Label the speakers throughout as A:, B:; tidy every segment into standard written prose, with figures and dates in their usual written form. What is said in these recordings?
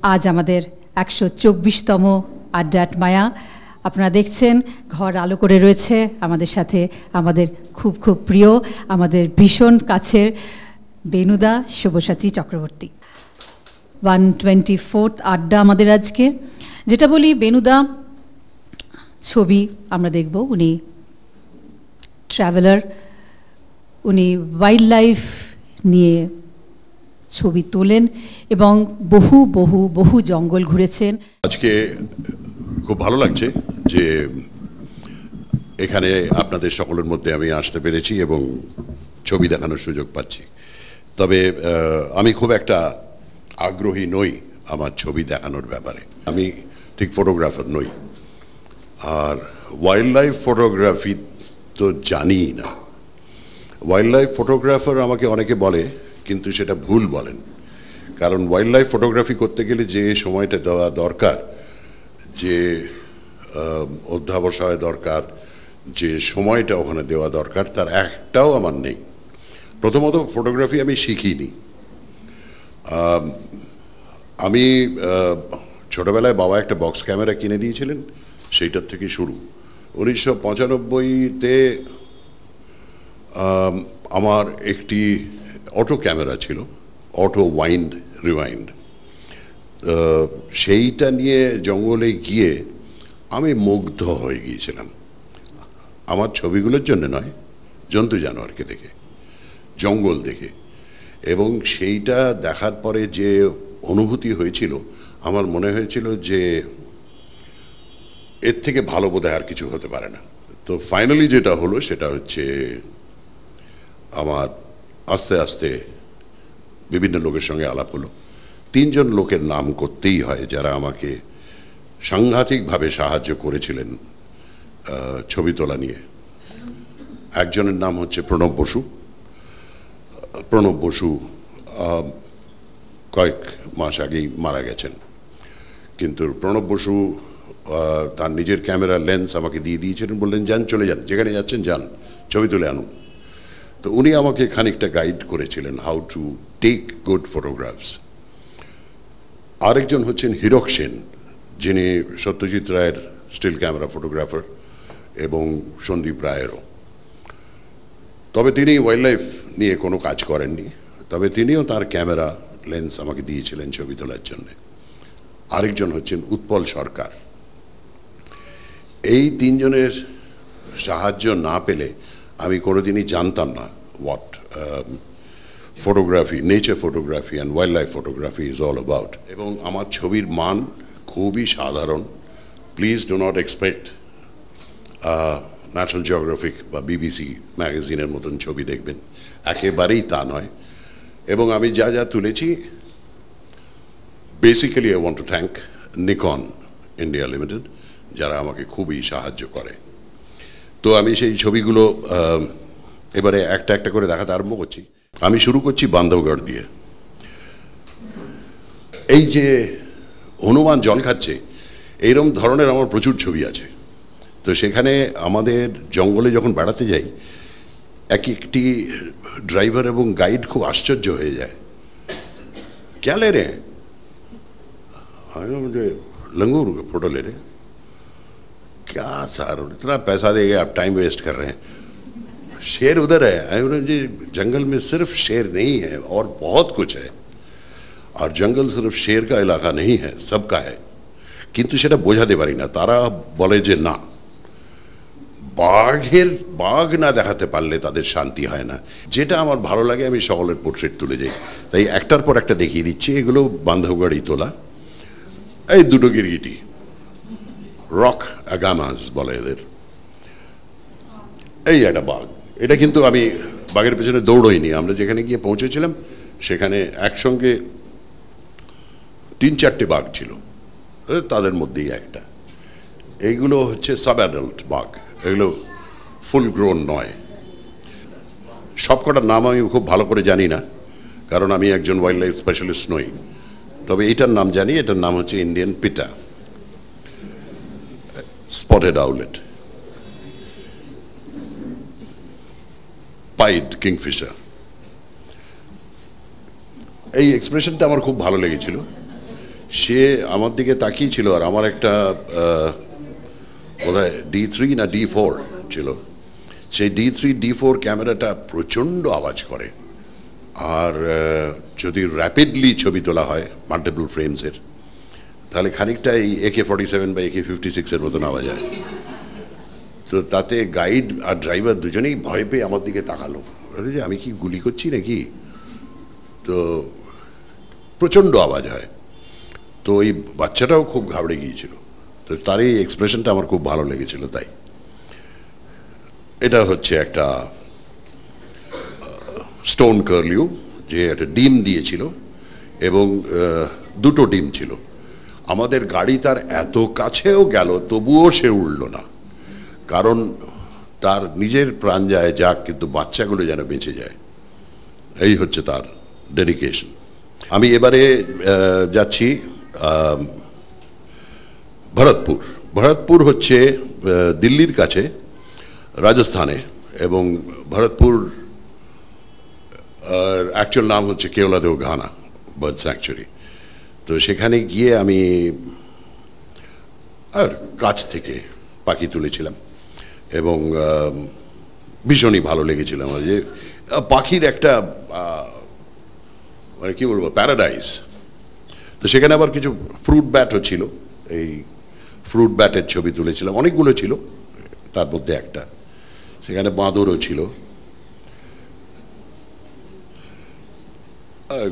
A: আজ আমাদের 124তম আড্ডা মায়া। আপনারা দেখছেন ঘর আলো করে রয়েছে আমাদের সাথে আমাদের খুব খুব প্রিয়, আমাদের ভীষণ কাছের বেনুদা শুভসাচী চক্রবর্তী। 124th আড্ডা আমাদের আজকে। যেটা বলি, বেনুদা ছবি আমরা দেখব, উনি ট্রাভেলার, উনি ওয়াইল্ড লাইফ নিয়ে ছবি তোলেন এবং বহু বহু বহু জঙ্গল ঘুরেছেন।
B: আজকে খুব ভালো লাগছে যে এখানে আপনাদের সকলের মধ্যে আমি আসতে পেরেছি এবং ছবি দেখানোর সুযোগ পাচ্ছি। তবে আমি খুব একটা আগ্রহী নই আমার ছবি দেখানোর ব্যাপারে। আমি ঠিক ফটোগ্রাফার নই, আর ওয়াইল্ড লাইফ ফটোগ্রাফি তো জানিই না। ওয়াইল্ড লাইফ ফটোগ্রাফার আমাকে অনেকে বলে, কিন্তু সেটা ভুল বলেন। কারণ ওয়াইল্ড লাইফ ফটোগ্রাফি করতে গেলে যে সময়টা দেওয়া দরকার, যে অধ্যাবসায় দরকার, যে সময়টা ওখানে দেওয়া দরকার, তার একটাও আমার নেই। প্রথমত ফটোগ্রাফি আমি শিখিনি। আমি ছোটোবেলায় বাবা একটা বক্স ক্যামেরা কিনে দিয়েছিলেন, সেইটার থেকে শুরু। 1995-তে আমার একটি অটো ক্যামেরা ছিল, অটো ওয়াইন্ড রিওয়াইন্ড। সেইটা নিয়ে জঙ্গলে গিয়ে আমি মুগ্ধ হয়ে গিয়েছিলাম। আমার ছবিগুলোর জন্য নয়, জন্তু জানোয়ারকে দেখে, জঙ্গল দেখে। এবং সেইটা দেখার পরে যে অনুভূতি হয়েছিল, আমার মনে হয়েছিল যে এর থেকে ভালো বোধহয় আর কিছু হতে পারে না। তো ফাইনালি যেটা হলো সেটা হচ্ছে আমার আস্তে আস্তে বিভিন্ন লোকের সঙ্গে আলাপ হলো। 3 জন লোকের নাম করতেই হয় যারা আমাকে সাংঘাতিকভাবে সাহায্য করেছিলেন ছবি তোলা নিয়ে। একজনের নাম হচ্ছে প্রণব বসু। প্রণব বসু কয়েক মাস আগেই মারা গেছেন, কিন্তু প্রণব বসু তার নিজের ক্যামেরা লেন্স আমাকে দিয়ে দিয়েছিলেন, বললেন যান, চলে যান, যেখানে যাচ্ছেন যান, ছবি তুলে আনুন। তো উনি আমাকে খানিকটা গাইড করেছিলেন how to take good photographs. আরেকজন হচ্ছেন হীরক সেন, যিনি সত্যজিৎ রায়ের স্টিল ক্যামেরা ফটোগ্রাফার এবং সন্দীপ রায়েরও। তবে তিনি ওয়াইল্ড লাইফ নিয়ে কোনো কাজ করেননি, তবে তিনিও তার ক্যামেরা লেন্স আমাকে দিয়েছিলেন ছবি তোলার জন্য। আরেকজন হচ্ছেন উৎপল সরকার। এই 3 জনের সাহায্য না পেলে আমি কোনোদিনই জানতাম না what photography, nature photography and wild life photography is all about. এবং আমার ছবির মান খুবই সাধারণ। Please do not expect National Geographic বা বিবিসি ম্যাগাজিনের মতন ছবি দেখবেন, একেবারেই তা নয়। এবং আমি যা যা তুলেছি, basically I want to thank Nikon India limited, যারা আমাকে খুবই সাহায্য করে। তো আমি সেই ছবিগুলো এবারে একটা একটা করে দেখাতে আরম্ভ করছি। আমি শুরু করছি বান্ধবগড় দিয়ে। এই যে হনুমান জল খাচ্ছে, এইরকম ধরনের আমার প্রচুর ছবি আছে। তো সেখানে আমাদের জঙ্গলে যখন বেড়াতে যাই, একটি ড্রাইভার এবং গাইড খুব আশ্চর্য হয়ে যায়। क्या ले रहे हैं? मुझे लंगूर फोटो ले रहे हैं। क्या सर, इतना पैसा देंगे, आप टाइम वेस्ट कर रहे हैं। शेर उधर है। जी जंगल में सिर्फ शेर नहीं है और बहुत कुछ है, और जंगल सिर्फ शेर का इलाका नहीं है, सबका है। किंतु সেটা বোঝাতে পারি না। তারা বলে যে না, বাঘ না দেখাতে পারলে তাদের শান্তি হয় না। যেটা আমার ভালো লাগে, আমি সকলের পোর্ট্রেট তুলে যাই। তাই একটার পর একটা দেখিয়ে দিচ্ছি। এগুলো বান্ধবগড়ি তোলা। এই দুটো গিরগিটি, রক আগামাস বলে এদের। এই একটা বাঘ। এটা কিন্তু আমি বাঘের পেছনে দৌড়ইনি। আমরা যেখানে গিয়ে পৌঁছেছিলাম সেখানে একসঙ্গে 3-4টে বাঘ ছিল, তাদের মধ্যেই একটা। এইগুলো হচ্ছে সাব অ্যাডাল্ট বাঘ, এগুলো ফুল গ্রোন নয়। সবকটার নাম আমি খুব ভালো করে জানি না, কারণ আমি একজন ওয়াইল্ড লাইফ স্পেশালিস্ট নই। তবে এটার নাম জানি, এটার নাম হচ্ছে ইন্ডিয়ান পিটা, স্পটেড আউলেট, পাইড কিংফিশার। এই এক্সপ্রেশনটা আমার খুব ভালো লেগেছিল। সে আমার দিকে তাকিয়ে ছিল, আর আমার একটা বোধহয় D3 না D4 ছিল, সেই D3 D4 ক্যামেরাটা প্রচণ্ড আওয়াজ করে, আর যদি র্যাপিডলি ছবি তোলা হয় মাল্টিপল ফ্রেমসের, তাহলে খানিকটা এই AK-47 বা AK-56-এর মতন আওয়াজ হয়। তো তাতে গাইড আর ড্রাইভার দুজনেই ভয় পেয়ে আমার দিকে তাকালো, যে আমি কি গুলি করছি নাকি। তো প্রচণ্ড আওয়াজ হয়, তো এই বাচ্চাটাও খুব ঘাবড়ে গিয়েছিল। তো তার এই এক্সপ্রেশনটা আমার খুব ভালো লেগেছিল। তাই এটা হচ্ছে একটা স্টোন কার্লিউ, যে একটা ডিম দিয়েছিল, এবং দুটো ডিম ছিল। আমাদের গাড়ি তার এত কাছেও গেল, তবুও সে উড়ল না, কারণ তার নিজের প্রাণ যায় যাক, কিন্তু বাচ্চাগুলো যেন বেঁচে যায়, এই হচ্ছে তার ডেডিকেশন। আমি এবারে যাচ্ছি ভরতপুর। ভরতপুর হচ্ছে দিল্লির কাছে, রাজস্থানে, এবং ভরতপুর অ্যাকচুয়াল নাম হচ্ছে কেওলাদেও ঘানা বার্ড স্যাংচুরি। তো সেখানে গিয়ে আমি আর কাছ থেকে পাখি তুলেছিলাম, এবং ভীষণই ভালো লেগেছিল আমার, যে পাখির একটা মানে কী বলবো, প্যারাডাইস। তো সেখানে আবার কিছু ফ্রুট ব্যাটও ছিল, এই ফ্রুট ব্যাটের ছবি তুলেছিলাম, অনেকগুলো ছিল, তার মধ্যে একটা, সেখানে বাঁদরও ছিল,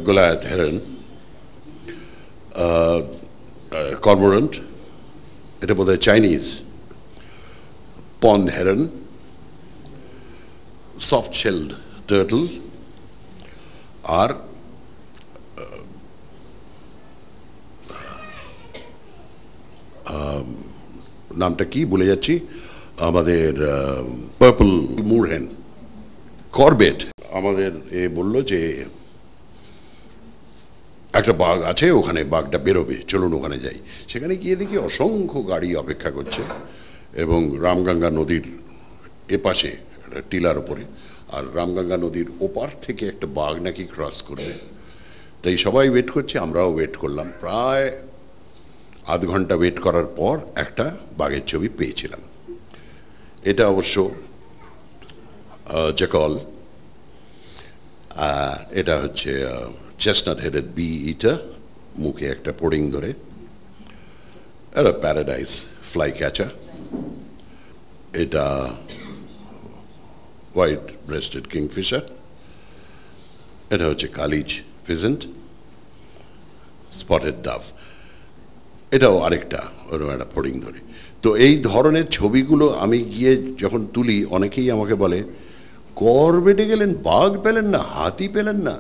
B: গোলায়াত হেরন, কর্মোরেন্ট, এটা বোধহয় চাইনিজ, পন্ড হেরন, সফট শেলড টার্টল, আর নামটা কি ভুলে যাচ্ছি, আমাদের পার্পল মুরহেন, করবেট। আমাদের এ বলল যে একটা বাঘ আছে ওখানে, বাঘটা বেরোবে, চলুন ওখানে যাই। সেখানে গিয়ে দেখি অসংখ্য গাড়ি অপেক্ষা করছে, এবং রামগঙ্গা নদীর এপাশে একটা টিলার ওপরে, আর রামগঙ্গা নদীর ওপার থেকে একটা বাঘ নাকি ক্রস করবে। তাই সবাই ওয়েট করছে, আমরাও ওয়েট করলাম। প্রায় আধ ঘন্টা ওয়েট করার পর একটা বাঘের ছবি পেয়েছিলাম। এটা অবশ্য জ্যাকল, এটা হচ্ছে চেস্টনাট হেডেড বি ইটার, মুখে একটা পোডিং ধরে, এটা প্যারাডাইস ফ্লাই ক্যাচার, এটা হোয়াইট ব্রেস্টেড কিংফিশার, এটা হচ্ছে কালিজ ফিজেন্ট, স্পটেড ডাভ, এটাও আরেকটা ওরকম একটা ফোর্ডিং ধরে। তো এই ধরনের ছবিগুলো আমি গিয়ে যখন তুলি, অনেকেই আমাকে বলে, করবেটে গেলেন, বাঘ পেলেন না, হাতি পেলেন না?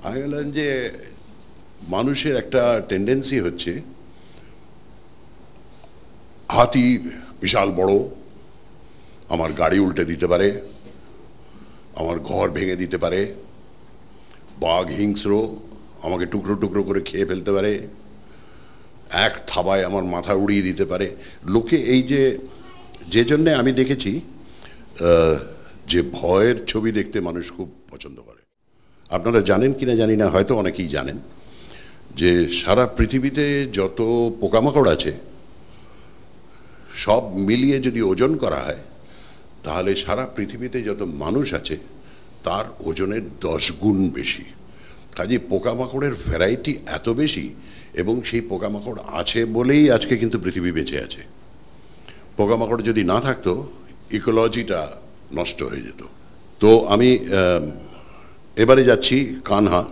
B: আমি বললাম যে মানুষের একটা টেন্ডেন্সি হচ্ছে, হাতি বিশাল বড়, আমার গাড়ি উল্টে দিতে পারে, আমার ঘর ভেঙে দিতে পারে, বাঘ হিংস্র, আমাকে টুকরো টুকরো করে খেয়ে ফেলতে পারে, এক থাবায় আমার মাথা উড়িয়ে দিতে পারে। লোকে এই যে জন্যে আমি দেখেছি যে ভয়ের ছবি দেখতে মানুষ খুব পছন্দ করে। আপনারা জানেন কিনা জানি না, হয়তো অনেকেই জানেন, যে সারা পৃথিবীতে যত পোকামাকড় আছে সব মিলিয়ে যদি ওজন করা হয়, তাহলে সারা পৃথিবীতে যত মানুষ আছে তার ওজনের 10 গুণ বেশি। কাজে পোকামাকড়ের ভ্যারাইটি এত বেশি, এবং সেই পোকামাকড় আছে বলেই আজকে কিন্তু পৃথিবী বেঁচে আছে। পোকামাকড় যদি না থাকতো, ইকোলজিটা নষ্ট হয়ে যেত। তো আমি এবারে যাচ্ছি কানহা।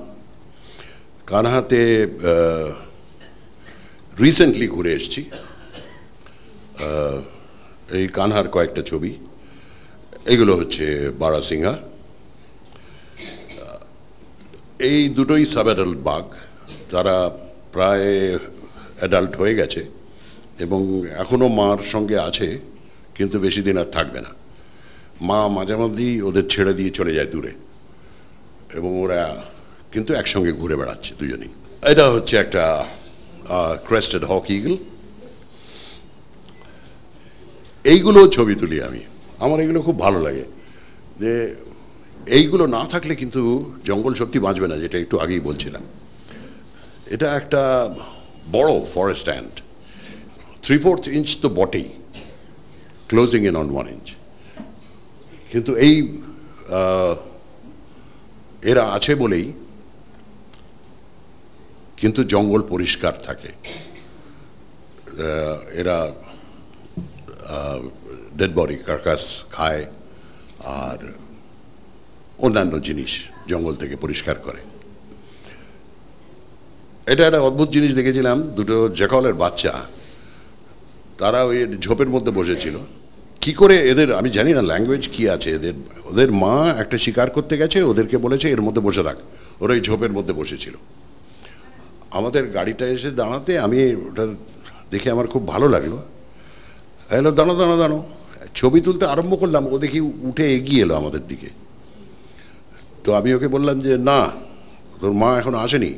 B: কানহাতে রিসেন্টলি ঘুরে এসেছি। এই কানহার কয়েকটা ছবি, এগুলো হচ্ছে বারাসিংহা। এই দুটোই সাব অ্যাডাল্ট বাঘ, তারা প্রায় অ্যাডাল্ট হয়ে গেছে এবং এখনও মার সঙ্গে আছে, কিন্তু বেশি দিন আর থাকবে না। মা মাঝে মধ্যেই ওদের ছেড়ে দিয়ে চলে যায় দূরে, এবং ওরা কিন্তু একসঙ্গে ঘুরে বেড়াচ্ছে দুজনেই। এটা হচ্ছে একটা ক্রেস্টেড হক ইগল। এইগুলো ছবি তুলি আমি, আমার এগুলো খুব ভালো লাগে। যে এইগুলো না থাকলে কিন্তু জঙ্গল সত্যি বাঁচবে না, যেটা একটু আগেই বলছিলাম। এটা একটা বড় ফরেস্ট অ্যান্ট, 3/4 ইঞ্চ তো বটেই, ক্লোজিং ইন অন 1 ইঞ্চ। কিন্তু এই এরা আছে বলেই কিন্তু জঙ্গল পরিষ্কার থাকে। এরা ডেড বডি কার্কাস খায় আর অন্যান্য জিনিস জঙ্গল থেকে পরিষ্কার করে। এটা একটা অদ্ভুত জিনিস দেখেছিলাম, দুটো জ্যাকলের বাচ্চা, তারা ওই ঝোপের মধ্যে বসেছিল। কি করে এদের আমি জানি না ল্যাঙ্গুয়েজ কি আছে এদের, ওদের মা একটা শিকার করতে গেছে, ওদেরকে বলেছে এর মধ্যে বসে থাক, ওরা ওই ঝোপের মধ্যে বসেছিল। আমাদের গাড়িটা এসে দাঁড়াতে আমি ওটা দেখে আমার খুব ভালো লাগলো। এলো দাঁড়ো দাঁড়ো দাঁড়ো, ছবি তুলতে আরম্ভ করলাম, ও দেখি উঠে এগিয়ে এলো আমাদের দিকে। তো আমি ওকে বললাম যে না, তোর মা এখন আসেনি,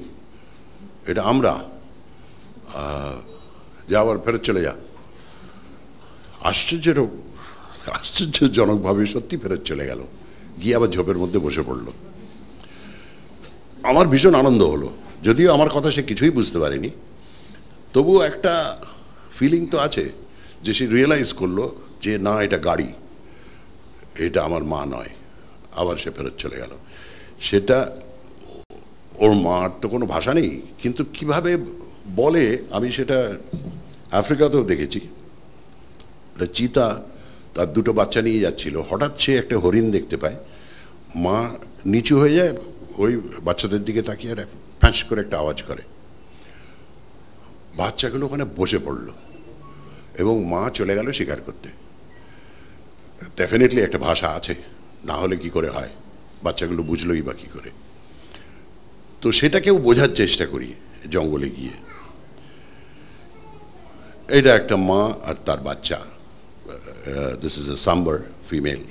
B: এটা আমরা, যা আবার ফেরত চলে যা। আশ্চর্যজনকভাবে সত্যি ফেরত চলে গেল, গিয়ে আবার ঝোপের মধ্যে বসে পড়ল। আমার ভীষণ আনন্দ হলো, যদিও আমার কথা সে কিছুই বুঝতে পারেনি, তবু একটা ফিলিং তো আছে যে সে রিয়েলাইজ করলো যে না, এটা গাড়ি, এটা আমার মা নয়। আবার সে ফেরত চলে গেল। সেটা ওর মার তো কোনো ভাষা নেই, কিন্তু কিভাবে বলে আমি সেটা আফ্রিকাতেও দেখেছি। চিতা তার দুটো বাচ্চা নিয়ে যাচ্ছিল, হঠাৎ সে একটা হরিণ দেখতে পায়, মা নিচু হয়ে যায়, ওই বাচ্চাদের দিকে তাকিয়ে ফ্যাঁস করে একটা আওয়াজ করে, বাচ্চাগুলো ওখানে বসে পড়ল এবং মা চলে গেল শিকার করতে। ডেফিনেটলি একটা ভাষা আছে, না হলে কি করে হয়, বাচ্চাগুলো বুঝলোই বা কী করে। তো সেটাকেও বোঝার চেষ্টা করি জঙ্গলে গিয়ে। এটা একটা মা আর তার বাচ্চা, this is a sambar female.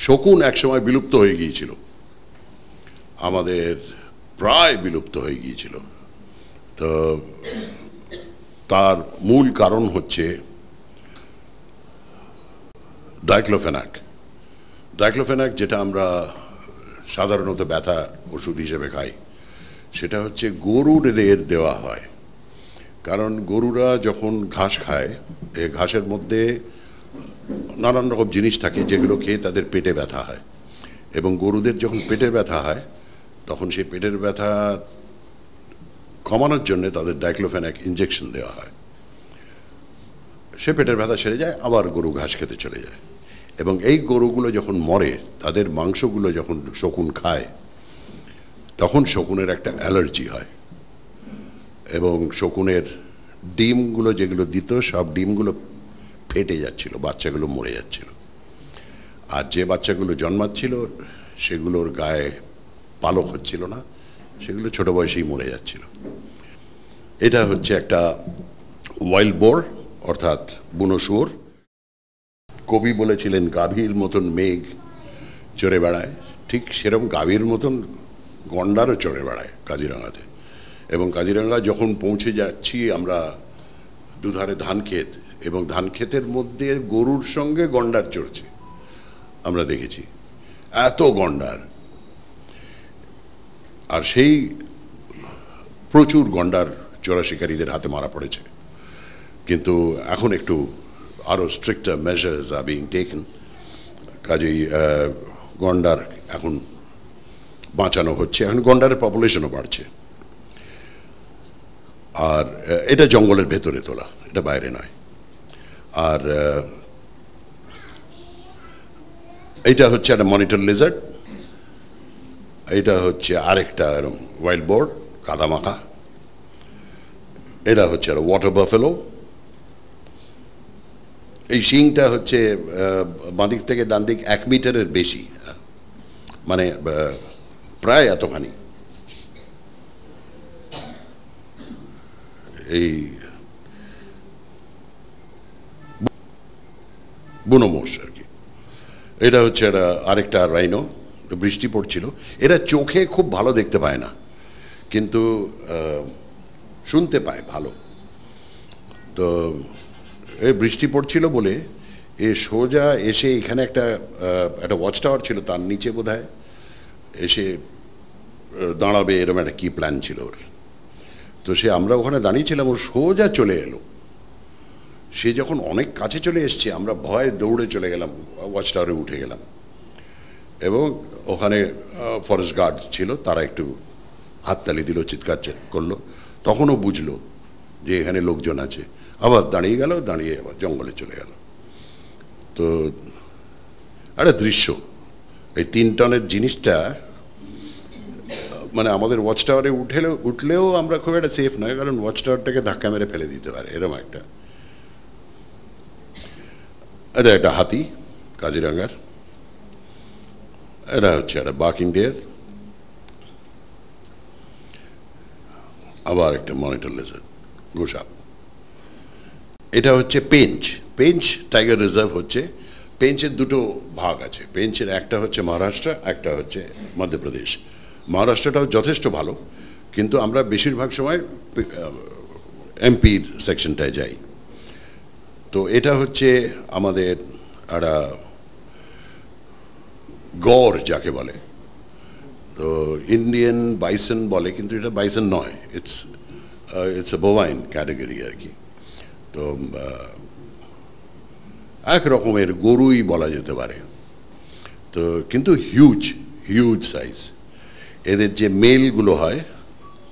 B: শকুন একসময় বিলুপ্ত হয়ে গিয়েছিল, আমাদের প্রায় বিলুপ্ত হয়ে গিয়েছিল। তো তার মূল কারণ হচ্ছে ডাইক্লোফেনাক। ডাইক্লোফেনাক যেটা আমরা সাধারণত ব্যথা ওষুধ হিসেবে খাই, সেটা হচ্ছে গরুদের দেওয়া হয়। কারণ গরুরা যখন ঘাস খায়, এই ঘাসের মধ্যে নানান রকম জিনিস থাকে যেগুলো খেয়ে তাদের পেটে ব্যথা হয়, এবং গরুদের যখন পেটের ব্যথা হয় তখন সেই পেটের ব্যথা কমানোর জন্য তাদের ডাইক্লোফেনাক ইঞ্জেকশন দেওয়া হয়। সে পেটের ব্যথা সেরে যায়, আবার গরু ঘাস খেতে চলে যায়। এবং এই গরুগুলো যখন মরে, তাদের মাংসগুলো যখন শকুন খায়, তখন শকুনের একটা অ্যালার্জি হয়, এবং শকুনের ডিমগুলো যেগুলো দিত, সব ডিমগুলো ফেটে যাচ্ছিল, বাচ্চাগুলো মরে যাচ্ছিল। আর যে বাচ্চাগুলো জন্মাচ্ছিল সেগুলোর গায়ে পালক হচ্ছিল না, সেগুলো ছোট বয়সেই মরে যাচ্ছিল। এটা হচ্ছে একটা ওয়াইল্ড বোর, অর্থাৎ বুনো শুয়োর। কবি বলেছিলেন গাভীর মতন মেঘ চড়ে বেড়ায়, ঠিক সেরকম গাভীর মতন গন্ডারও চড়ে বেড়ায় কাজিরাঙাতে। এবং কাজিরাঙা যখন পৌঁছে যাচ্ছি আমরা, দুধারে ধান ক্ষেত, এবং ধান ক্ষেতের মধ্যে গরুর সঙ্গে গন্ডার চড়ছে, আমরা দেখেছি এত গন্ডার। আর সেই প্রচুর গন্ডার চোরা শিকারীদের হাতে মারা পড়েছে। কিন্তু এখন একটু আরও stricter measures are being taken, কাজেই গন্ডার এখন বাঁচানো হচ্ছে, এখন গন্ডারের পপুলেশনও বাড়ছে। আর এটা জঙ্গলের ভেতরে তোলা, এটা বাইরে নয়। আর এইটা হচ্ছে একটা মনিটর লিজার্ড, এটা হচ্ছে আরেকটা ওয়াইল্ড বোর, কাদামাখা। এটা হচ্ছে একটা ওয়াটার বাফেলো। এই শিংটা হচ্ছে বাঁদিক থেকে ডান দিক 1 মিটারের বেশি, মানে প্রায় এতখানি। এই বুনো মোষ আর কি। এটা হচ্ছে একটা আরেকটা রাইনো, বৃষ্টি পড়ছিল। এরা চোখে খুব ভালো দেখতে পায় না, কিন্তু শুনতে পায় ভালো। তো এই বৃষ্টি পড়ছিল বলে এ সোজা এসে এখানে একটা ওয়াচ টাওয়ার ছিল, তার নিচে বোধহয় এসে দাঁড়াবে এরকম একটা কী প্ল্যান ছিল ওর। তো সে আমরা ওখানে দাঁড়িয়েছিলাম, ও সোজা চলে এলো। সে যখন অনেক কাছে চলে এসছে আমরা ভয়ে দৌড়ে চলে গেলাম, ওয়াচ টাওয়ারে উঠে গেলাম, এবং ওখানে ফরেস্ট গার্ড ছিল, তারা একটু হাততালি দিল, চিৎকার করলো। তখনও বুঝলো যে এখানে লোকজন আছে, আবার দাঁড়িয়ে গেল, দাঁড়িয়ে আবার জঙ্গলে চলে গেল। তো একটা দৃশ্য, এই 3 টনের জিনিসটা মানে আমাদের ওয়াচ টাওয়ারে উঠলেও আমরা খুব একটা সেফ নয়, কারণ ওয়াচ টাওয়ারটাকে ধাক্কা মেরে ফেলে দিতে পারে এরকম একটা। এটা একটা হাতি কাজিরাঙ্গার, এটা হচ্ছে একটা বার্কিং ডিয়ার, আবার একটা মনিটর লেজার্ড গোসাপ। এটা হচ্ছে পেঞ্চ। পেঞ্চ টাইগার রিজার্ভ হচ্ছে, পেঞ্চের দুটো ভাগ আছে। পেঞ্চের একটা হচ্ছে মহারাষ্ট্র, একটা হচ্ছে মধ্যপ্রদেশ। মহারাষ্ট্রটাও যথেষ্ট ভালো, কিন্তু আমরা বেশিরভাগ সময় এমপির সেকশনটায় যাই। তো এটা হচ্ছে আমাদের একটা গড় যাকে বলে, তো ইন্ডিয়ান বাইসন বলে, কিন্তু এটা বাইসন নয়, ইটস এ বোভাইন ক্যাটাগরি আর কি। তো এক রকমের গরুই বলা যেতে পারে। তো কিন্তু হিউজ হিউজ সাইজ। এদের যে মেলগুলো হয়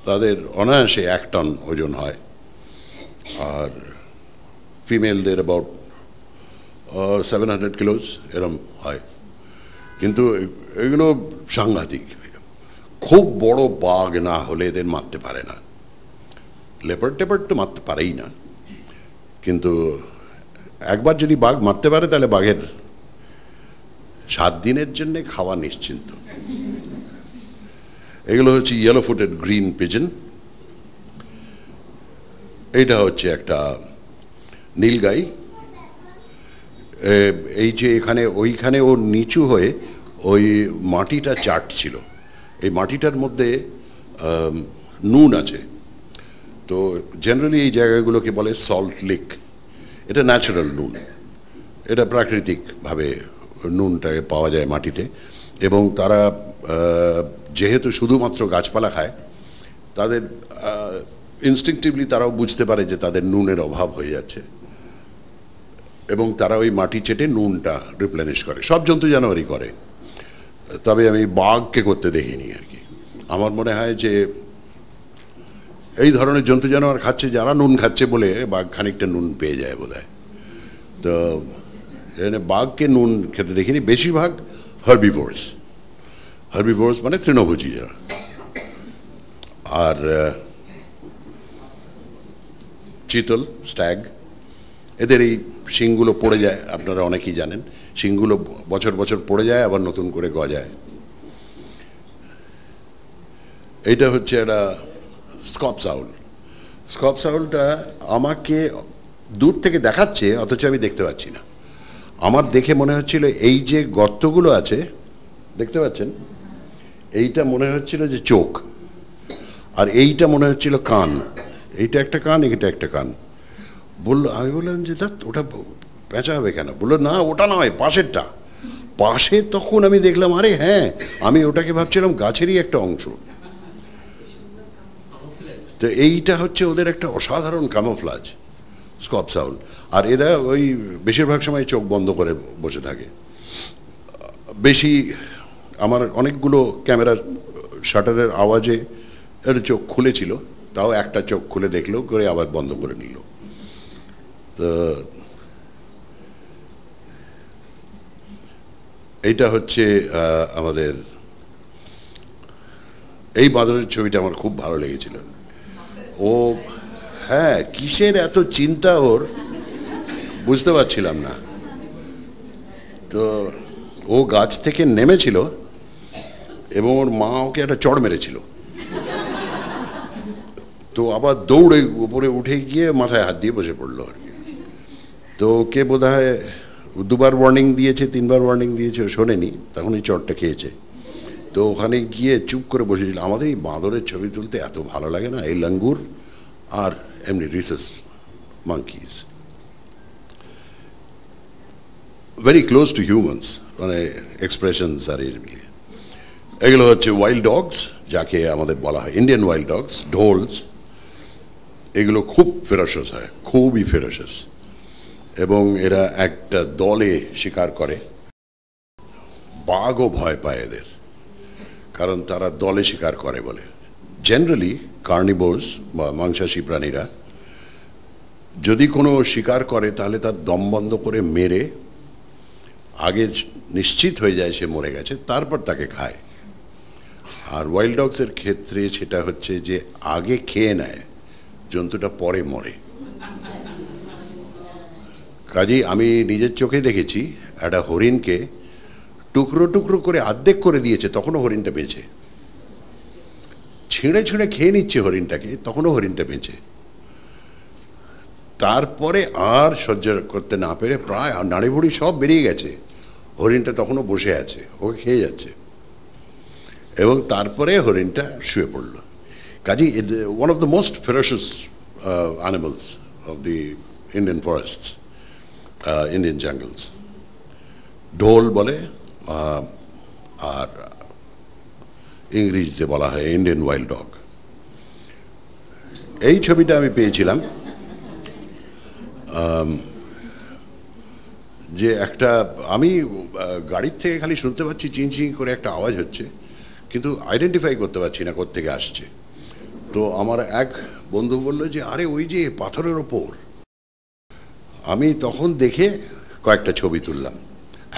B: তাদের অনায়াসে 1 টন ওজন হয়, আর ফিমেলদের অ্যাবাউট 700 কিলোস এরম হয়। কিন্তু এগুলো সাংঘাতিক, খুব বড় বাঘ না হলে এদের মারতে পারে না। লেপার্ড টেপার্ড তো মারতে পারেই না, কিন্তু একবার যদি বাঘ মারতে পারে তাহলে বাঘের 7 দিনের জন্যে খাওয়া নিশ্চিন্ত। এগুলো হচ্ছে ইয়েলো ফুটেড গ্রিন পিজন। এইটা হচ্ছে একটা নীলগাই। এই যে এখানে ওইখানে ও নিচু হয়ে ওই মাটিটা চাটছিল, এই মাটিটার মধ্যে নুন আছে। তো জেনারেলি এই জায়গাগুলোকে বলে সল্ট লেক। এটা ন্যাচারাল নুন, এটা প্রাকৃতিকভাবে নুনটাকে পাওয়া যায় মাটিতে। এবং তারা যেহেতু শুধুমাত্র গাছপালা খায়, তাদের ইনস্টিংক্টিভলি তারাও বুঝতে পারে যে তাদের নুনের অভাব হয়ে যাচ্ছে, এবং তারা ওই মাটি চেটে নুনটা রিপ্লেনিশ করে। সব জন্তু জানোয়ারই করে, তবে আমি বাঘকে করতে দেখিনি আর কি। আমার মনে হয় যে এই ধরনের জন্তু জানোয়ার খাচ্ছে, যারা নুন খাচ্ছে বলে বাঘ খানিকটা নুন পেয়ে যায় বোধহয়। তো এখানে বাঘকে নুন খেতে দেখিনি। বেশিরভাগ হার্বিভোরস, হার্বিভোরস মানে তৃণভোজী যারা। আর চিতল, স্ট্যাগ, এদের এই শিংগুলো পড়ে যায়, আপনারা অনেকেই জানেন। শিংগুলো বছর বছর পড়ে যায়, আবার নতুন করে গজায়। এইটা হচ্ছে একটা স্কপস আউল। স্কপস আউলটা আমাকে দূর থেকে দেখাচ্ছে, অথচ আমি দেখতে পাচ্ছি না। আমার দেখে মনে হচ্ছিল এই যে গর্তগুলো আছে দেখতে পাচ্ছেন, এইটা মনে হচ্ছিল যে চোখ, আর এইটা মনে হচ্ছিল কান। এইটা একটা কান, এইটা একটা কান। বললো, আমি বললাম যে তা ওটা পেঁচা হবে কেন? বললো না ওটা নয়, পাশেরটা। পাশে তখন আমি দেখলাম, আরে হ্যাঁ, আমি ওটাকে ভাবছিলাম গাছেরই একটা অংশ। তো এইটা হচ্ছে ওদের একটা অসাধারণ কামোফ্লাজ, স্কপস আউল। আর এরা ওই বেশিরভাগ সময় চোখ বন্ধ করে বসে থাকে। বেশি আমার অনেকগুলো ক্যামেরার শাটারের আওয়াজে এর চোখ খুলেছিল, তাও একটা চোখ খুলে দেখলো করে আবার বন্ধ করে নিল। তো এইটা হচ্ছে আমাদের এই বাঁদরের ছবিটা আমার খুব ভালো লেগেছিল। ও হ্যাঁ, কিসের এত চিন্তা ওর বুঝতে পারছিলাম না। তো ও গাছ থেকে নেমেছিল এবং ওর মা ওকে একটা চড় মেরেছিল, তো আবার দৌড়ে উপরে উঠে গিয়ে মাথায় হাত দিয়ে বসে পড়লো আর কি। তো ওকে বোধ হয় 2বার ওয়ার্নিং দিয়েছে, 3বার ওয়ার্নিং দিয়েছে, ও শোনেনি, তখন এই চড়টা খেয়েছে। তো ওখানে গিয়ে চুপ করে বসেছিল। আমাদের এই বাঁদরের ছবি তুলতে এত ভালো লাগে না, এই লাঙ্গুর আর এমনি resus monkeys, very close two humans, মানে এক্সপ্রেশনস আর এর মিলিয়ে। এগুলো হচ্ছে ওয়াইল্ড ডগস, যাকে আমাদের বলা হয় ইন্ডিয়ান ওয়াইল্ড ডগস, ঢোলস। এগুলো খুব ফেরাসিয়াস হয়, খুবই ফেরাসিয়াস, এবং এরা একটা দলে শিকার করে। বাঘও ভয় পায় এদের, কারণ তারা দলে শিকার করে বলে। জেনারেলি কার্নিভোরস বা মাংসাশী প্রাণীরা যদি কোনো শিকার করে তাহলে তার দম বন্ধ করে মেরে আগে নিশ্চিত হয়ে যায় সে মরে গেছে, তারপর তাকে খায়। আর ওয়াইল্ড ডগসের ক্ষেত্রে সেটা হচ্ছে যে আগে খেয়ে নেয়, জন্তুটা পরে মরে। কাজেই আমি নিজের চোখে দেখেছি একটা হরিণকে টুকরো টুকরো করে অর্ধেক করে দিয়েছে, তখনও হরিণটা বেঁচে। ছিঁড়ে ছিঁড়ে খেয়ে নিচ্ছে হরিণটাকে, তখনও হরিণটা বেঁচে। তারপরে আর সহ্য করতে না পেরে প্রায় নাড়ি ভুড়ি সব বেরিয়ে গেছে, হরিণটা তখনও বসে আছে, ওকে খেয়ে যাচ্ছে, এবং তারপরে হরিণটা শুয়ে পড়ল। Kazi one of the most ferocious animals of the Indian forests, Indian jungles. Dhole বলে, আর ইংরেজিতে বলা হয় ইন্ডিয়ান ওয়াইল্ড ডগ। এই ছবিটা আমি পেয়েছিলাম যে একটা, আমি গাড়ির থেকে খালি শুনতে পাচ্ছি চিং চিং করে একটা আওয়াজ হচ্ছে, কিন্তু আইডেন্টিফাই করতে পারছি না কোত্থেকে আসছে। তো আমার এক বন্ধু বলল যে আরে ওই যে পাথরের ওপর। আমি তখন দেখে কয়েকটা ছবি তুললাম।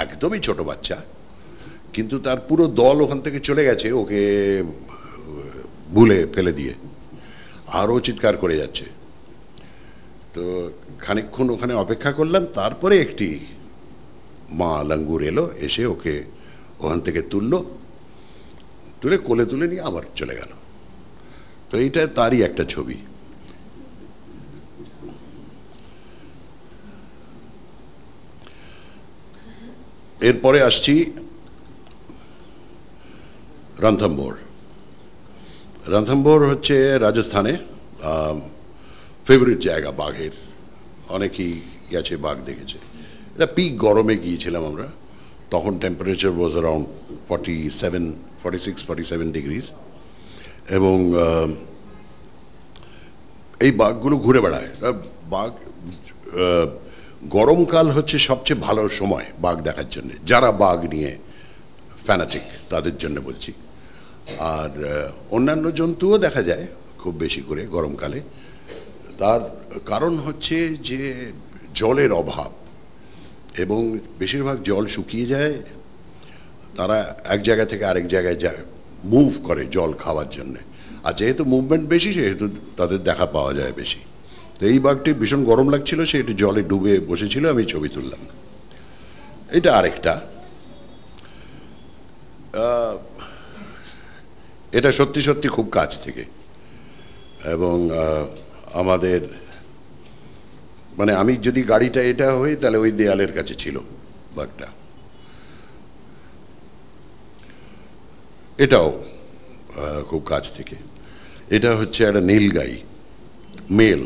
B: একদমই ছোট বাচ্চা, কিন্তু তার পুরো দল ওখান থেকে চলে গেছে ওকে ভুলে ফেলে দিয়ে, আরও চিৎকার করে যাচ্ছে। তো খানিকক্ষণ ওখানে অপেক্ষা করলাম, তারপরে একটি মা লাঙ্গুর এলো, এসে ওকে ওখান থেকে তুলে কোলে তুলে নিয়ে আবার চলে গেল। তো এইটা তারই একটা ছবি। এরপরে আসছি রণথম্বোর। রণথম্বোর হচ্ছে রাজস্থানে ফেভারিট জায়গা বাঘের, অনেকেই গেছে, বাঘ দেখেছে। এটা পিক গরমে গিয়েছিলাম আমরা, তখন টেম্পারেচার ওয়াজ অ্যারাউন্ড 46-47 ডিগ্রিজ, এবং এই বাঘগুলো ঘুরে বেড়ায়। বাঘ গরমকাল হচ্ছে সবচেয়ে ভালো সময় বাঘ দেখার জন্য, যারা বাঘ নিয়ে ফ্যানাটিক তাদের জন্য বলছি। আর অন্যান্য জন্তুও দেখা যায় খুব বেশি করে গরমকালে। তার কারণ হচ্ছে যে জলের অভাব, এবং বেশিরভাগ জল শুকিয়ে যায়, তারা এক জায়গা থেকে আরেক জায়গায় মুভ করে জল খাওয়ার জন্যে। আর যেহেতু মুভমেন্ট বেশি, সেহেতু তাদের দেখা পাওয়া যায় বেশি। তো এই বাঘটি ভীষণ গরম লাগছিল, সে একটু জলে ডুবে বসেছিল, আমি ছবি তুললাম। এটা আরেকটা, এটা সত্যি সত্যি খুব কাছ থেকে, এবং আমাদের মানে আমি যদি গাড়িটা এটা হই তাহলে ওই দেয়ালের কাছে ছিল বাঘটা। এটাও খুব কাছ থেকে। এটা হচ্ছে একটা নীলগাই, মেল।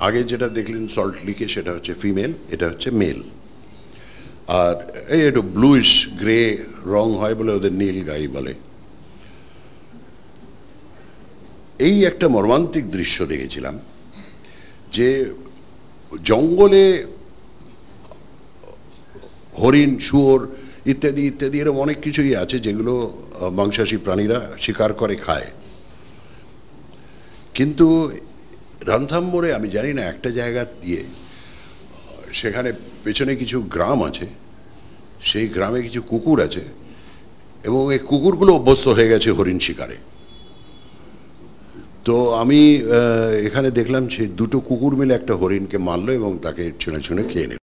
B: আগে যেটা দেখলেন সল্ট লিকে সেটা হচ্ছে ফিমেল, এটা হচ্ছে মেল। আর এই একটু ব্লুইশ গ্রে রং হয় বলে ওদের নীলগাই বলে। এই একটা মর্মান্তিক দৃশ্য দেখেছিলাম যে জঙ্গলে হরিণ, শুয়োর ইত্যাদি ইত্যাদি এরকম অনেক কিছুই আছে যেগুলো মাংসাশী প্রাণীরা শিকার করে খায়। কিন্তু রণথম্বোরে আমি জানি না, একটা জায়গা দিয়ে সেখানে পেছনে কিছু গ্রাম আছে, সেই গ্রামে কিছু কুকুর আছে, এবং এই কুকুরগুলো অভ্যস্ত হয়ে গেছে হরিণ শিকারে। তো আমি এখানে দেখলাম সে দুটো কুকুর মিলে একটা হরিণকে মারলো এবং তাকে ছিঁড়ে ছিঁড়ে খেয়ে নিল।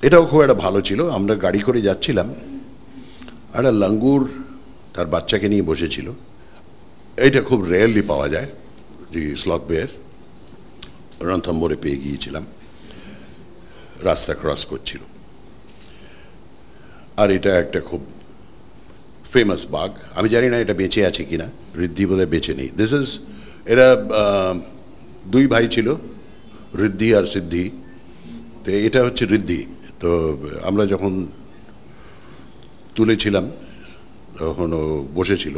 B: এটাও খুব একটা ভালো ছিল। আমরা গাড়ি করে যাচ্ছিলাম, একটা লাঙ্গুর তার বাচ্চাকে নিয়ে বসেছিল। এইটা খুব রেয়ারলি পাওয়া যায়, যে স্লথ বেয়ার। রণথম্বোরে পেয়ে গিয়েছিলাম, রাস্তা ক্রস করছিল। আর এটা একটা খুব ফেমাস বাঘ, আমি জানি না এটা বেঁচে আছে কিনা, ঋদ্ধি বোধহয় বেঁচে নেই। এরা দুই ভাই ছিল, ঋদ্ধি আর সিদ্ধি। তো এটা হচ্ছে ঋদ্ধি। তো আমরা যখন তুলেছিলাম তখন ও বসেছিল।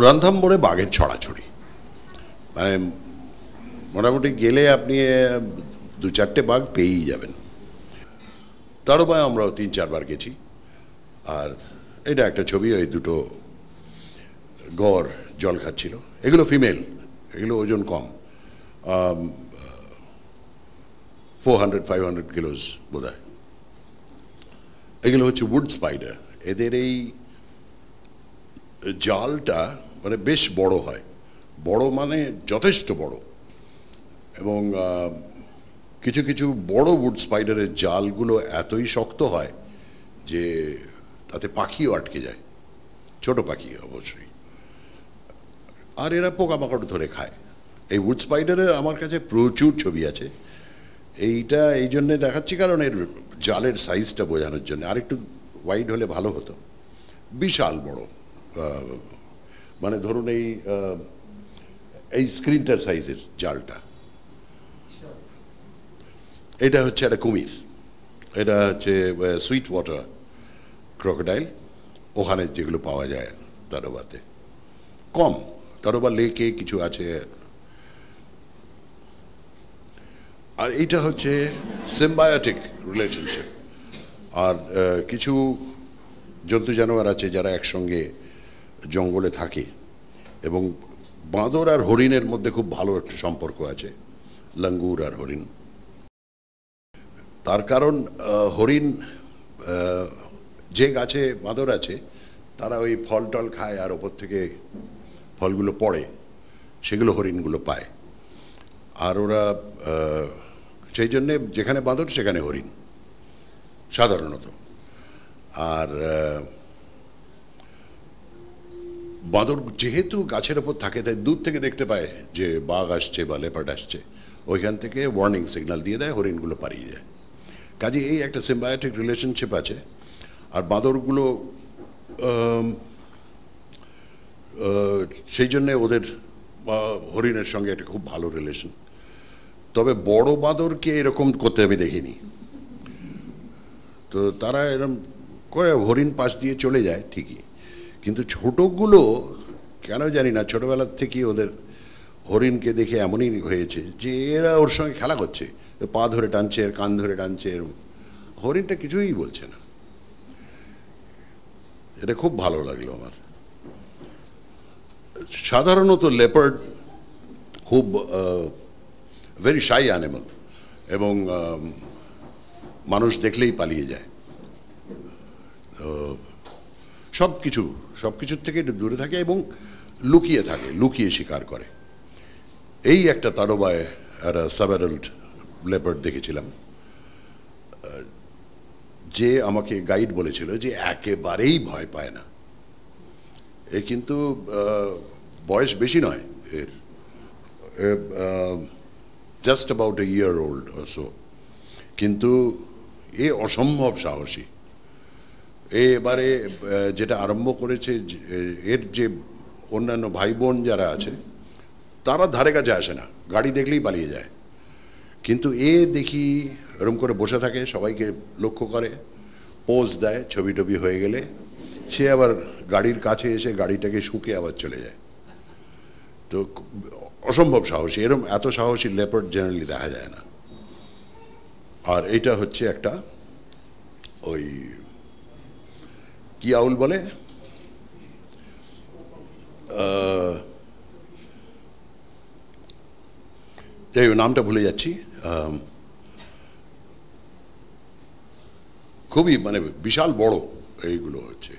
B: রণথাম্বরে বাঘের ছড়াছড়ি, মানে মোটামুটি গেলে আপনি 2-4টে বাঘ পেয়েই যাবেন। তারপরে আমরাও 3-4 বার গেছি। আর এটা একটা ছবি, ওই দুটো গড় জল খাচ্ছিল। এগুলো ফিমেল, এগুলো ওজন কম, 400-500 কিলোস বোধ হয়। এগুলো হচ্ছে উড স্পাইডার। এদের এই জালটা মানে বেশ বড় হয়, বড় মানে যথেষ্ট বড়। এবং কিছু কিছু বড় উড স্পাইডারের জালগুলো এতই শক্ত হয় যে তাতে পাখিও আটকে যায়, ছোট পাখি অবশ্যই। আর এরা পোকামাকড় ধরে খায়। এই উড স্পাইডারের আমার কাছে প্রচুর ছবি আছে। এইটা এই জন্যে দেখাচ্ছি কারণ এর জালের সাইজটা বোঝানোর জন্য। আর একটু ওয়াইড হলে ভালো হতো। বিশাল বড়, মানে ধরুন এই স্ক্রিনটার সাইজের জালটা। এটা হচ্ছে একটা কুমির, এটা হচ্ছে সুইট ওয়াটার ক্রোকোডাইল, ওখানে যেগুলো পাওয়া যায় তারোবাতে কম। তারোবা লেকে কিছু আছে। আর এইটা হচ্ছে সিম্বায়োটিক রিলেশনশিপ। আর কিছু জন্তু জানোয়ার আছে যারা একসঙ্গে জঙ্গলে থাকে, এবং বাঁদর আর হরিণের মধ্যে খুব ভালো একটা সম্পর্ক আছে, লাঙ্গুর আর হরিণ। তার কারণ হরিণ, যে গাছে বাঁদর আছে তারা ওই ফল টল খায়, আর ওপর থেকে ফলগুলো পড়ে, সেগুলো হরিণগুলো পায়। আর ওরা সেই জন্যে যেখানে বাঁদর সেখানে হরিণ সাধারণত। আর বাঁদর যেহেতু গাছের ওপর থাকে, তাই দূর থেকে দেখতে পায় যে বাঘ আসছে বা লেপার্ড আসছে, ওইখান থেকে ওয়ার্নিং সিগন্যাল দিয়ে দেয়, হরিণগুলো পালিয়ে যায়। কাজে এই একটা সিম্বায়োটিক রিলেশনশিপ আছে। আর বাঁদরগুলো সেই জন্যে ওদের হরিণের সঙ্গে একটা খুব ভালো রিলেশন। তবে বড় বাঁদরকে এরকম করতে আমি দেখিনি। তো তারা এরকম করে হরিণ পাশ দিয়ে চলে যায় ঠিকই, কিন্তু ছোটগুলো কেন জানি না ছোটবেলার থেকেই ওদের হরিণকে দেখে এমনই হয়েছে যে এরা ওর সঙ্গে খেলা করছে, পা ধরে টানছে, এর কান ধরে টানছে, হরিণটা কিছুই বলছে না। এটা খুব ভালো লাগলো আমার। সাধারণত লেপার্ড খুব ভেরি শাই অ্যানিমাল, এবং মানুষ দেখলেই পালিয়ে যায়। সব কিছুর থেকে একটু দূরে থাকে এবং লুকিয়ে থাকে, লুকিয়ে শিকার করে। এই একটা তাড়োবায় একটা সাব-অ্যাডাল্ট লেপার্ড দেখেছিলাম, যে আমাকে গাইড বলেছিল যে একেবারেই ভয় পায় না। এ কিন্তু বয়স বেশি নয় এর, just about a year old or so, কিন্তু এ অসম্ভব সাহসী। এবারে যেটা আরম্ভ করেছে, এর যে অন্যান্য ভাই বোন যারা আছে তারা ধারে কাছে আসে না, গাড়ি দেখলেই পালিয়ে যায়। কিন্তু এ দেখি এরকম করে বসে থাকে, সবাইকে লক্ষ্য করে, পোজ দেয়, ছবি টবি হয়ে গেলে সে আবার গাড়ির কাছে এসে গাড়িটাকে শুকে আবার চলে যায়। তো অসম্ভব সাহসী, এরকম এত সাহসী লেপার্ড জেনারেলি দেখা যায় না। আর এইটা হচ্ছে একটা ওই কি আউল বলে, যাই নামটা ভুলে যাচ্ছি, খুবই মানে বিশাল বড় এইগুলো হচ্ছে।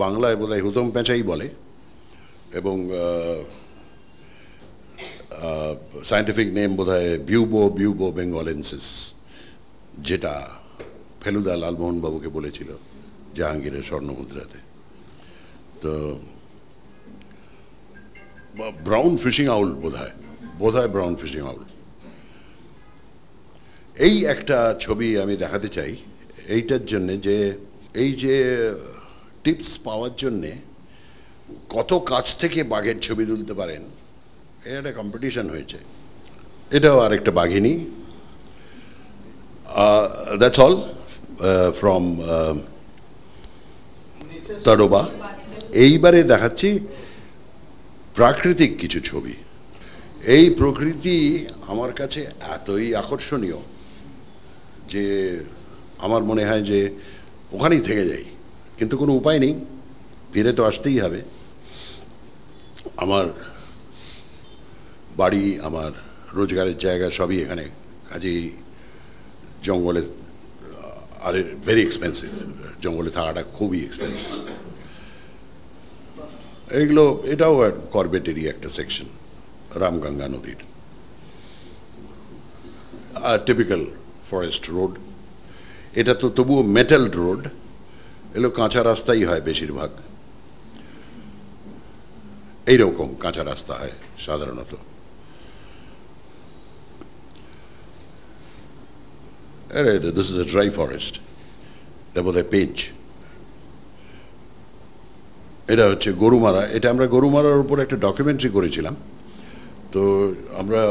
B: বাংলায় বোধহয় হুতম পেঁচাই বলে, এবং সায়েন্টিফিক নেম বোধহয় বিউবো বেঙ্গলেন্সিস, যেটা ফেলুদা লালমোহন বাবুকে বলেছিল জাহাঙ্গীরের স্বর্ণমুদ্রাতে। তো ব্রাউন ফিশিং আউল বোধহয় ব্রাউন ফিশিং আউল। এই একটা ছবি আমি দেখাতে চাই এইটার জন্যে, যে এই যে টিপস পাওয়ার জন্যে কত কাছ থেকে বাঘের ছবি তুলতে পারেন, এর একটা কম্পিটিশন হয়েছে। এটাও আরেকটা বাঘিনী। That's all. ফ্রম তাডোবা। এইবারে দেখাচ্ছি প্রাকৃতিক কিছু ছবি। এই প্রকৃতি আমার কাছে এতই আকর্ষণীয় যে আমার মনে হয় যে ওখানেই থেকে যাই, কিন্তু কোনো উপায় নেই, ফিরে তো আসতেই হবে। আমার বাড়ি, আমার রোজগারের জায়গা সবই এখানে, কাজেই জঙ্গলে আর ভেরি এক্সপেন্সিভ, জঙ্গলে থাকাটা খুবই এক্সপেন্সিভ। এইগুলো, এটাও কর্বেটেরই একটা সেকশন, রামগঙ্গা নদীর টিপিক্যাল ফরেস্ট রোড। এটা তো তবুও মেটাল রোড, এগুলো কাঁচা রাস্তাই হয় বেশিরভাগ, এইরকম কাঁচা রাস্তা হয় সাধারণত। This is a dry forest, এটা বোধহয় পেঞ্চ। এটা হচ্ছে গরুমারা। এটা আমরা গরুমারার উপর একটা ডকুমেন্টারি করেছিলাম। তো আমরা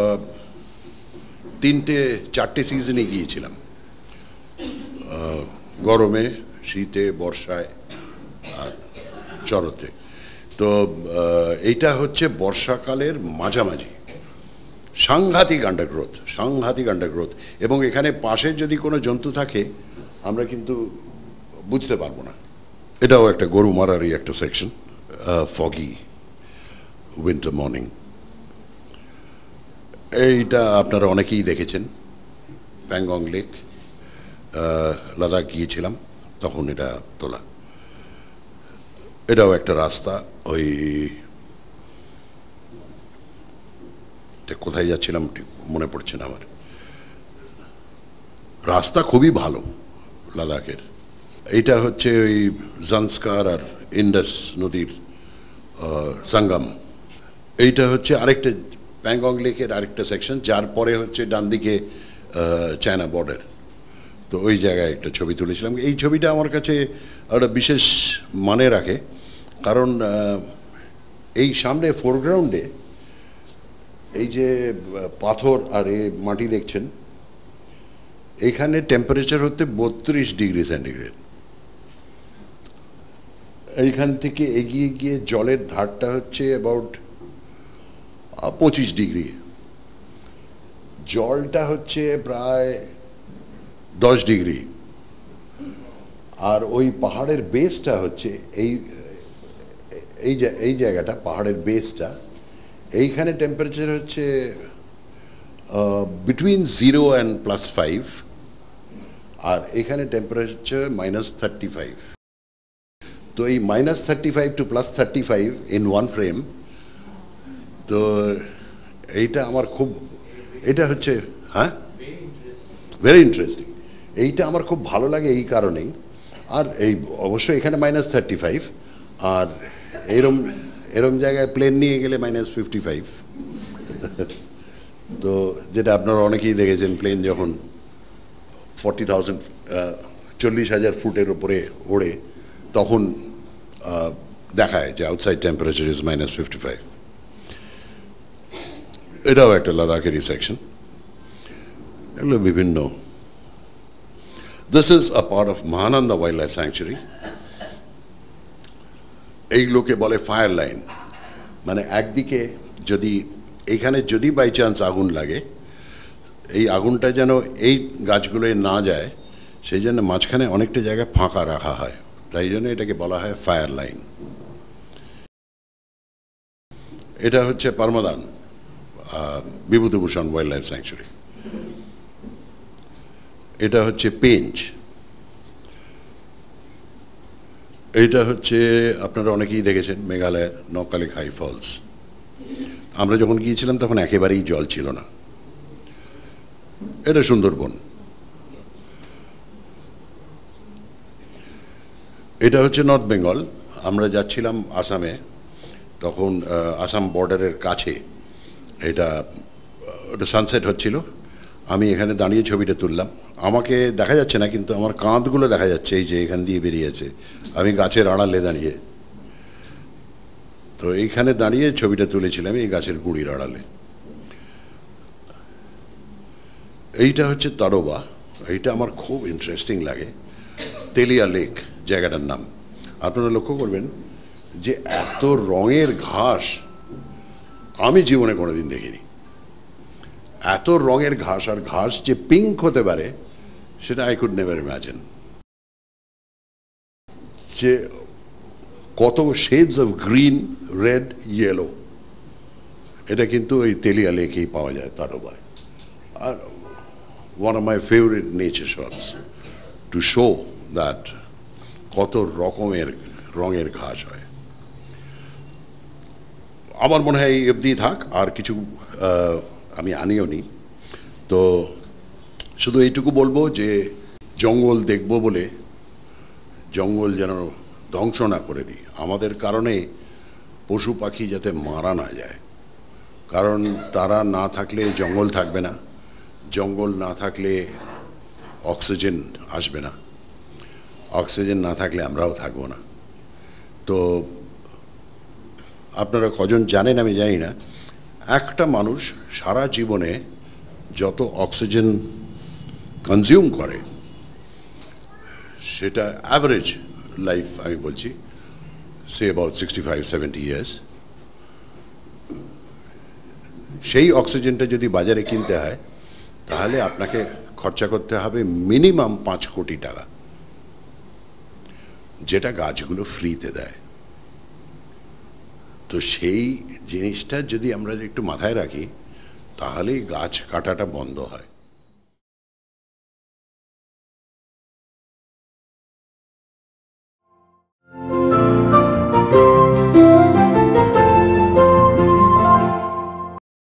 B: 3-4টে সিজনে গিয়েছিলাম, গরমে, শীতে, বর্ষায় আর শরতে। তো এইটা হচ্ছে বর্ষাকালের মাঝামাঝি, সাংঘাতিক আন্ডারগ্রোথ, সাংঘাতিক আন্ডারগ্রোথ। এবং এখানে পাশে যদি কোনো জন্তু থাকে আমরা কিন্তু বুঝতে পারবো না। এটাও একটা গরুমারারই একটা সেকশন, ফগি উইন্টার মর্নিং। এইটা আপনারা অনেকেই দেখেছেন, প্যাংগং লেক, লাদাখ গিয়েছিলাম তখন এটা তোলা। এটাও একটা রাস্তা, ওই কোথায় যাচ্ছিলাম ঠিক মনে পড়ছে না আমার। রাস্তা খুবই ভালো লাদাখের। এইটা হচ্ছে ওই জান্সকার আর ইন্ডাস নদীর সঙ্গম। এইটা হচ্ছে আরেকটা প্যাংগং লেকের আরেকটা সেকশন, যার পরে হচ্ছে ডান দিকে চায়না বর্ডার। তো ওই জায়গায় একটা ছবি তুলেছিলাম। এই ছবিটা আমার কাছে একটা বিশেষ মানে রাখে, কারণ এই সামনে ফোরগ্রাউন্ডে এই যে পাথর আর মাটি দেখছেন, এইখানে টেম্পারেচার হতে 32 ডিগ্রি সেন্টিগ্রেড। এইখান থেকে এগিয়ে গিয়ে জলের ধারটা হচ্ছে অ্যাবাউট 25 ডিগ্রি, জলটা হচ্ছে প্রায় 10 ডিগ্রি। আর ওই পাহাড়ের বেসটা হচ্ছে এই জায়গাটা, পাহাড়ের বেসটা, এইখানে টেম্পারেচার হচ্ছে বিটুইন 0 and +5, আর এখানে টেম্পারেচার -35। তো এই -35 to +35 ইন ওয়ান ফ্রেম। তো এইটা আমার খুব, এটা হচ্ছে, হ্যাঁ, ভেরি ইন্টারেস্টিং। এইটা আমার খুব ভালো লাগে এই কারণেই। আর এই অবশ্যই এখানে -35, আর এরম জায়গায় প্লেন নিয়ে গেলে -55। তো যেটা আপনারা অনেকেই দেখেছেন, প্লেন যখন 40,000 40,000 ফুটের উপরে ওড়ে তখন দেখায় যে আউটসাইড টেম্পারেচার ইজ -55। এটাও একটা লাদাখেরই সেকশন। এগুলো বিভিন্ন। This is a part of Mahananda wild life sanctuary. এইগুলোকে বলে ফায়ার লাইন। মানে একদিকে যদি এখানে যদি বাই চান্স আগুন লাগে, এই আগুনটা যেন এই গাছগুলোয় না যায়, সেই জন্য মাঝখানে অনেকটা জায়গা ফাঁকা রাখা হয়, তাই জন্য এটাকে বলা হয় ফায়ার লাইন। এটা হচ্ছে পারমাদান বিভূতিভূষণ ওয়াইল্ড লাইফ স্যাংচুয়ারি। এটা হচ্ছে পেঞ্চ। এইটা হচ্ছে আপনারা অনেকেই দেখেছেন মেঘালয়ের নককালিখাই ফলস। আমরা যখন গিয়েছিলাম তখন একেবারেই জল ছিল না। এটা সুন্দরবন। এটা হচ্ছে নর্থ বেঙ্গল। আমরা যাচ্ছিলাম আসামে, তখন আসাম বর্ডারের কাছে এটা সানসেট হচ্ছিল। আমি এখানে দাঁড়িয়ে ছবিটা তুললাম। আমাকে দেখা যাচ্ছে না, কিন্তু আমার কাঁধগুলো দেখা যাচ্ছে, এই যে এখান দিয়ে বেরিয়েছে। আমি গাছের আড়ালে দাঁড়িয়ে, তো এইখানে দাঁড়িয়ে ছবিটা তুলেছিলাম, এই গাছের গুঁড়ির আড়ালে। এইটা হচ্ছে তাডোবা। এইটা আমার খুব ইন্টারেস্টিং লাগে। তেলিয়া লেক জায়গাটার নাম। আপনারা লক্ষ্য করবেন যে এত রঙের ঘাস আমি জীবনে কোনোদিন দেখিনি। এত রঙের ঘাস, আর ঘাস যে পিঙ্ক হতে পারে সেটা আই কুড নেভার ইম্যাজিন। যে কত shades of green, red, yellow, এটা কিন্তু এই তেলিয়া লেকেই পাওয়া যায় তাডোবায়। আর one of my favorite nature shots to show that কত রকমের রঙের ঘাস হয়। আমার মনে হয় এই অবধি থাক, আর কিছু আমি আনিও নি। তো শুধু এইটুকু বলবো যে জঙ্গল দেখব বলে জঙ্গল যেন ধ্বংস না করে দিই, আমাদের কারণে পশু পাখি যাতে মারা না যায়। কারণ তারা না থাকলে জঙ্গল থাকবে না, জঙ্গল না থাকলে অক্সিজেন আসবে না, অক্সিজেন না থাকলে আমরাও থাকবো না। তো আপনারা কজন জানেন আমি জানি না, একটা মানুষ সারা জীবনে যত অক্সিজেন কনজিউম করে সেটা অ্যাভারেজ লাইফ আমি বলছি, সে অ্যাবাউট 65-70 ইয়ার্স। সেই অক্সিজেনটা যদি বাজারে কিনতে হয় তাহলে আপনাকে খরচা করতে হবে মিনিমাম 5 কোটি টাকা, যেটা গাছগুলো ফ্রিতে দেয়। তো সেই জিনিসটা যদি আমরা একটু মাথায় রাখি তাহলেই গাছ কাটাটা বন্ধ হয়।